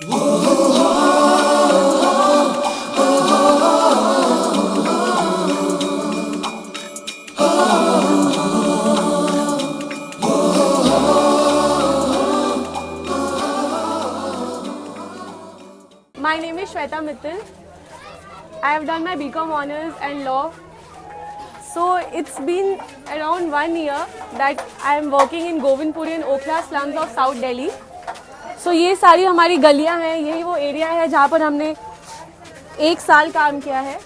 My name is Shweta Mittal. I have done my BCom Honours and Law. So it's been around 1 year that I am working in Govindpuri and Okhla slums of South Delhi. So ये सारी हमारी गलियां हैं, यही वो area है जहाँ पर हमने 1 साल काम किया है।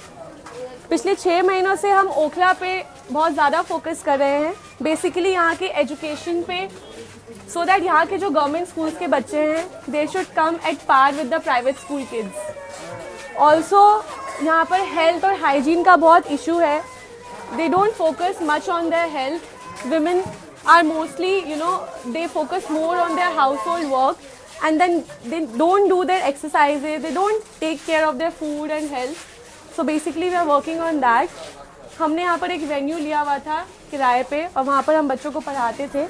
पिछले 6 महीनों से हम ओखला पे बहुत ज़्यादा फोकस कर रहे हैं, बेसिकली यहाँ के एजुकेशन पे, सो दैट यहाँ के जो गवर्नमेंट स्कूल्स के बच्चे हैं they should come at par with the private school kids. Also यहाँ पर हेल्थ और हाइजीन का बहुत इशू है। They don't focus much on their health. Women are mostly they focus more on their household work and then they don't do their exercises, they don't take care of their food and health. So basically we are working on that. हमने यहाँ पर एक venue लिया हुआ था किराए पे और वहाँ पर हम बच्चों को पढ़ाते थे।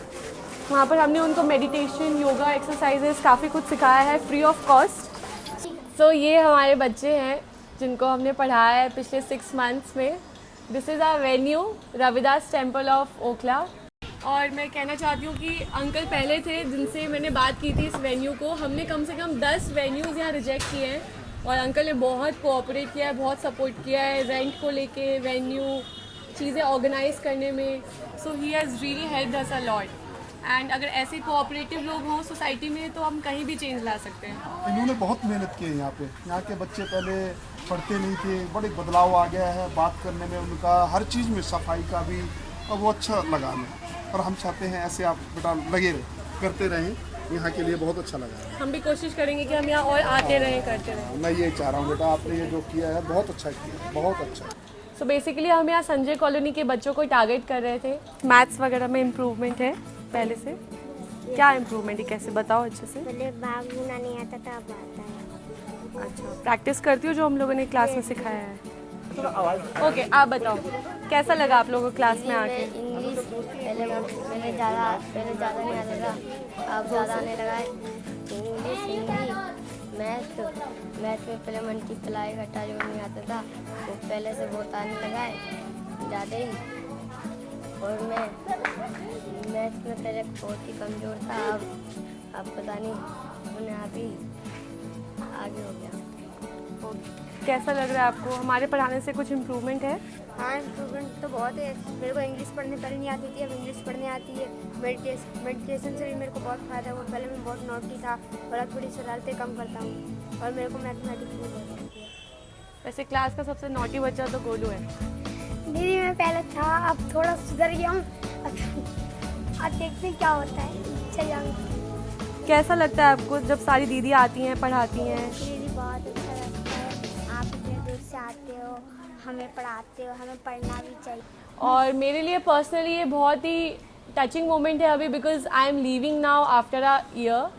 वहाँ पर हमने उनको मेडिटेशन, योगा, एक्सरसाइजेस काफ़ी कुछ सिखाया है फ्री ऑफ कॉस्ट। सो ये हमारे बच्चे हैं जिनको हमने पढ़ाया है पिछले 6 मंथ्स में। This is our venue, Ravidas temple of Okhla. और मैं कहना चाहती हूँ कि अंकल पहले थे जिनसे मैंने बात की थी इस वेन्यू को। हमने कम से कम 10 वेन्यूज़ यहाँ रिजेक्ट किए हैं और अंकल ने बहुत कोऑपरेट किया है, बहुत सपोर्ट किया है रेंट को लेके, वेन्यू, चीज़ें ऑर्गेनाइज करने में। So he has really helped us a lot. And अगर ऐसे कोऑपरेटिव लोग हों सोसाइटी में तो हम कहीं भी चेंज ला सकते हैं। इन्होंने बहुत मेहनत की है यहाँ पे। यहाँ के बच्चे पहले पढ़ते नहीं थे, बड़े बदलाव आ गया है बात करने में उनका, हर चीज़ में, सफाई का भी, और वो अच्छा लगा हमें। और हम चाहते हैं ऐसे आप बेटा लगे रहे, करते रहें, यहाँ के लिए बहुत अच्छा लगा है। हम भी कोशिश करेंगे कि हम यहाँ और आते रहें, करते रहें। मैं ये चाह रहा हूँ बेटा, आपने ये जो किया है बहुत अच्छा किया है, बहुत अच्छा। सो बेसिकली हम यहाँ संजय कॉलोनी के बच्चों को टारगेट कर रहे थे। मैथ्स वगैरह में इम्प्रूवमेंट है पहले से। क्या इम्प्रूवमेंट है, कैसे बताओ अच्छे से। पहले भागना नहीं आता था, अब आता है। अच्छा, प्रैक्टिस करती हो जो हम लोगों ने क्लास में सिखाया है। ओके, आप बताओ कैसा लगा आप लोगों को क्लास में आके। इंग्लिश पहले ज़्यादा नहीं आता था, अब ज़्यादा आने लगा है। इंग्लिश, हिंदी, मैथ में पहले मल्टीप्लाई घटा जो नहीं आता था वो पहले से बहुत आने लगा है ज़्यादा ही। और मैं मैथ में पहले बहुत ही कमज़ोर था, अब पता नहीं अपने आप ही आगे हो गया। कैसा लग रहा है आपको, हमारे पढ़ाने से कुछ इम्प्रूवमेंट है? हाँ, इम्प्रूवमेंट तो बहुत है। मेरे को इंग्लिश पढ़ने पहले नहीं आती थी, अब इंग्लिश पढ़ने आती है। मेडिटेशन से भी मेरे को बहुत फ़ायदा हुआ। पहले मैं बहुत नॉटी था और अब थोड़ी शरारतें कम करता हूँ और मेरे को मैथमेटिक्स भी बहुत आती है। वैसे क्लास का सबसे नॉटी बच्चा तो गोलू है। दीदी मैं पहले था, अब थोड़ा सुधर गया हूँ। अब देखते क्या होता है, चल जाऊँगी। कैसा लगता है आपको जब सारी दीदी आती हैं, पढ़ाती हैं? दीदी बहुत अच्छा लगता है, आप इतने दूर से आते हो, हमें पढ़ाते हो, हमें पढ़ना भी चाहिए। और मेरे लिए पर्सनली ये बहुत ही टचिंग मोमेंट है अभी, because I am leaving now after a year.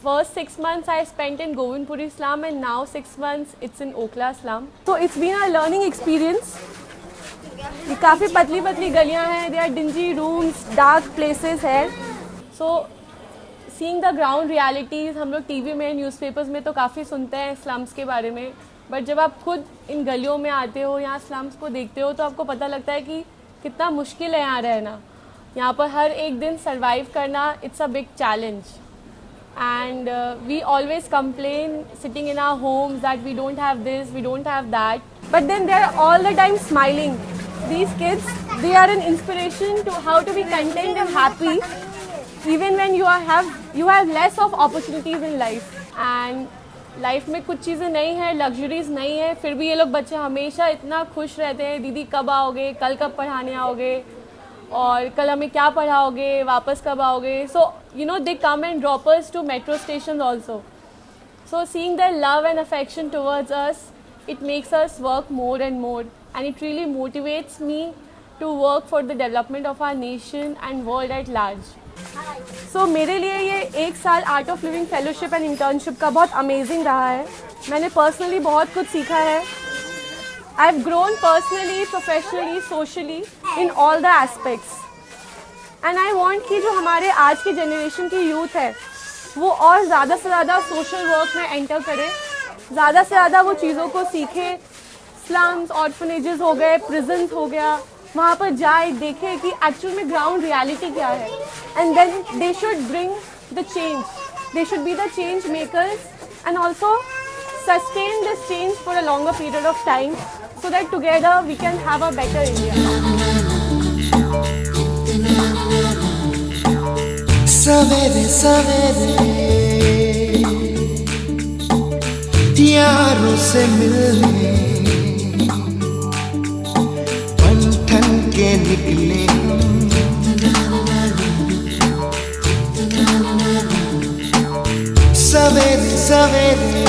First 6 months I spent in Govindpuri slum and now 6 months it's in Okhla slum. So it's been a learning experience. ये काफ़ी पतली पतली गलियाँ हैं, there are dingy rooms, dark places है. So seeing the ground realities, हम लोग TV में, newspapers में तो काफ़ी सुनते हैं स्लम्स के बारे में, बट जब आप खुद इन गलियों में आते हो, यहाँ स्लम्स को देखते हो तो आपको पता लगता है कि कितना मुश्किल है यहाँ रहना। यहाँ पर हर एक दिन सर्वाइव करना, it's a big challenge. And we always complain sitting in our homes that we don't have this, we don't have that, but then they are all the time smiling. These kids, they are an inspiration to how to be content and happy even when you have less of opportunities in life. And life में कुछ चीज़ें नहीं है, luxuries नहीं है, फिर भी ये लोग बच्चे हमेशा इतना खुश रहते हैं, दीदी कब आओगे, कल कब पढ़ाने आओगे, और कल हमें क्या पढ़ाओगे, वापस कब आओगे. सो they come and drop us to metro stations also. So seeing their love and affection towards us, it makes us work more and more, and it really motivates me to work for the development of our nation and world at large. So मेरे लिए ये 1 साल art of living fellowship and internship का बहुत amazing रहा है. मैंने personally बहुत कुछ सीखा है. I've grown personally, professionally, socially in all the aspects. And I want कि जो हमारे आज की जनरेशन की यूथ है वो और ज़्यादा से ज़्यादा सोशल वर्क में एंटर करे, ज़्यादा से ज़्यादा वो चीज़ों को सीखे। स्लम्स, ऑर्फनेजेस हो गए, प्रिजन्स हो गया, वहाँ पर जाए, देखे कि एक्चुअल में ग्राउंड रियलिटी क्या है, and then they should bring the change, they should be the change makers and also sustain this change for a longer period of time so that together we can have a better India. सवेरे सवेरे यारों से मिलने बन ठन के निकले सवेरे सवेरे